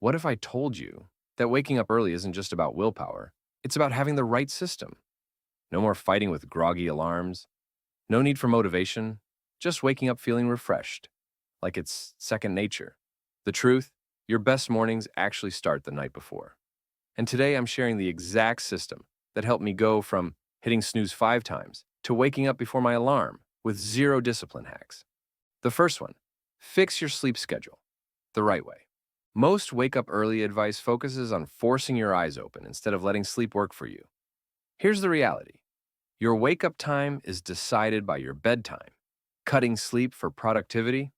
What if I told you that waking up early isn't just about willpower? It's about having the right system. No more fighting with groggy alarms. No need for motivation. Just waking up feeling refreshed, like it's second nature. The truth, your best mornings actually start the night before. And today I'm sharing the exact system that helped me go from hitting snooze 5 times to waking up before my alarm with zero discipline hacks. The first one, fix your sleep schedule the right way. Most wake up early advice focuses on forcing your eyes open instead of letting sleep work for you. Here's the reality. Your wake up time is decided by your bedtime. Cutting sleep for productivity?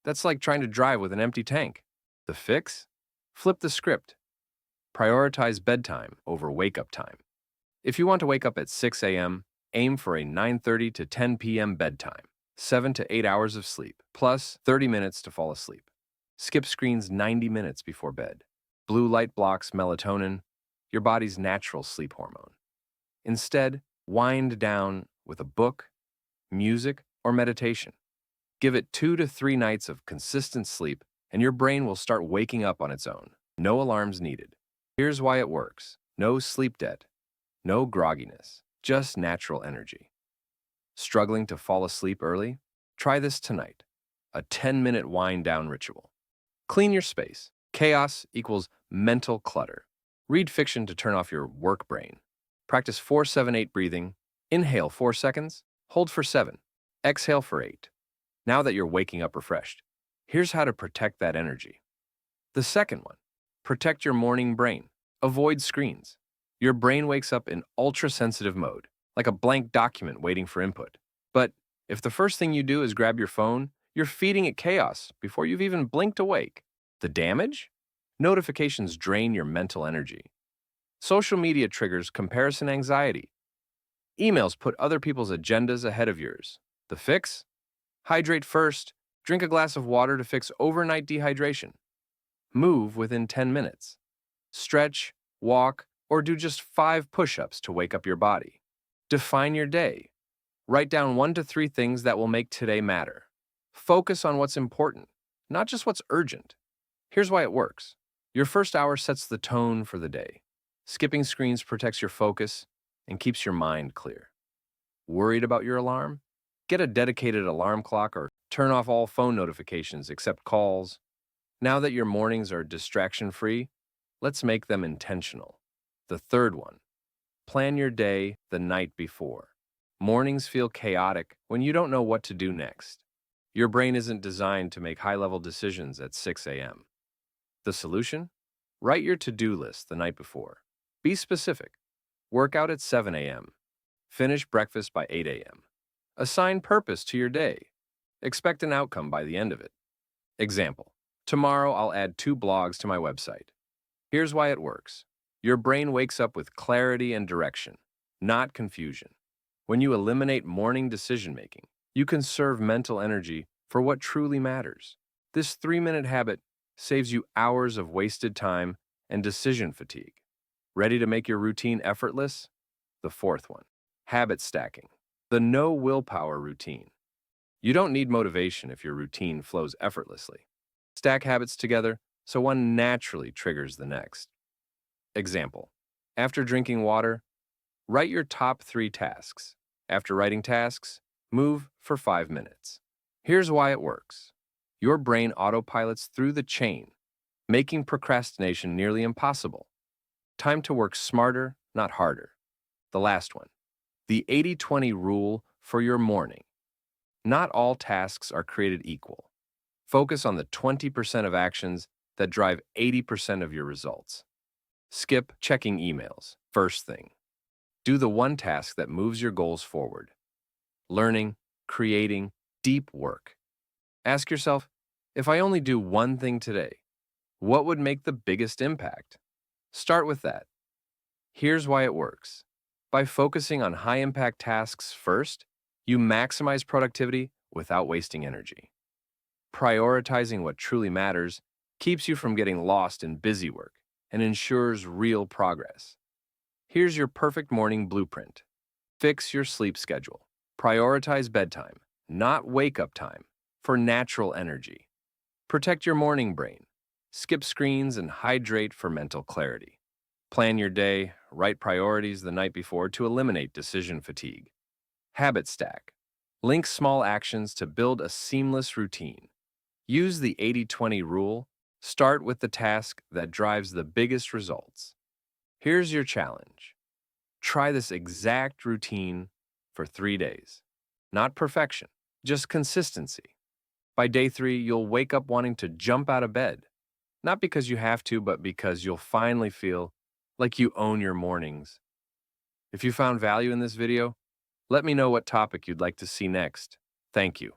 That's like trying to drive with an empty tank. The fix? Flip the script. Prioritize bedtime over wake up time. If you want to wake up at 6 a.m., aim for a 9:30 to 10 p.m. bedtime, 7 to 8 hours of sleep, plus 30 minutes to fall asleep. Skip screens 90 minutes before bed. Blue light blocks melatonin, your body's natural sleep hormone. Instead, wind down with a book, music, or meditation. Give it 2 to 3 nights of consistent sleep, and your brain will start waking up on its own. No alarms needed. Here's why it works. No sleep debt. No grogginess. Just natural energy. Struggling to fall asleep early? Try this tonight. A 10-minute wind down ritual. Clean your space. Chaos equals mental clutter. Read fiction to turn off your work brain. Practice 4-7-8 breathing. Inhale 4 seconds, hold for 7, exhale for 8. Now that you're waking up refreshed, here's how to protect that energy. The second one, protect your morning brain. Avoid screens. Your brain wakes up in ultra-sensitive mode, like a blank document waiting for input. But if the first thing you do is grab your phone, you're feeding it chaos before you've even blinked awake. The damage? Notifications drain your mental energy. Social media triggers comparison anxiety. Emails put other people's agendas ahead of yours. The fix? Hydrate first. Drink a glass of water to fix overnight dehydration. Move within 10 minutes. Stretch, walk, or do just 5 push-ups to wake up your body. Define your day. Write down 1 to 3 things that will make today matter. Focus on what's important, not just what's urgent. Here's why it works. Your first hour sets the tone for the day. Skipping screens protects your focus and keeps your mind clear. Worried about your alarm? Get a dedicated alarm clock or turn off all phone notifications except calls. Now that your mornings are distraction-free, let's make them intentional. The third one, plan your day the night before. Mornings feel chaotic when you don't know what to do next. Your brain isn't designed to make high-level decisions at 6 a.m. The solution? Write your to-do list the night before. Be specific. Work out at 7 a.m. Finish breakfast by 8 a.m. Assign purpose to your day. Expect an outcome by the end of it. Example, tomorrow I'll add 2 blogs to my website. Here's why it works. Your brain wakes up with clarity and direction, not confusion. When you eliminate morning decision-making, you conserve mental energy for what truly matters. This 3-minute habit saves you hours of wasted time and decision fatigue. Ready to make your routine effortless? The fourth one, habit stacking. The no-willpower routine. You don't need motivation if your routine flows effortlessly. Stack habits together so one naturally triggers the next. Example, after drinking water, write your top 3 tasks. After writing tasks, move for 5 minutes. Here's why it works. Your brain autopilots through the chain, making procrastination nearly impossible. Time to work smarter, not harder. The last one, the 80-20 rule for your morning. Not all tasks are created equal. Focus on the 20% of actions that drive 80% of your results. Skip checking emails, first thing. Do the one task that moves your goals forward. Learning, creating, deep work. Ask yourself, if I only do one thing today, what would make the biggest impact? Start with that. Here's why it works. By focusing on high-impact tasks first, you maximize productivity without wasting energy. Prioritizing what truly matters keeps you from getting lost in busy work and ensures real progress. Here's your perfect morning blueprint. Fix your sleep schedule. Prioritize bedtime, not wake-up time, for natural energy. Protect your morning brain. Skip screens and hydrate for mental clarity. Plan your day, write priorities the night before to eliminate decision fatigue. Habit stack. Link small actions to build a seamless routine. Use the 80-20 rule. Start with the task that drives the biggest results. Here's your challenge. Try this exact routine for 3 days. Not perfection, just consistency. By day 3, you'll wake up wanting to jump out of bed. Not because you have to, but because you'll finally feel like you own your mornings. If you found value in this video, let me know what topic you'd like to see next. Thank you.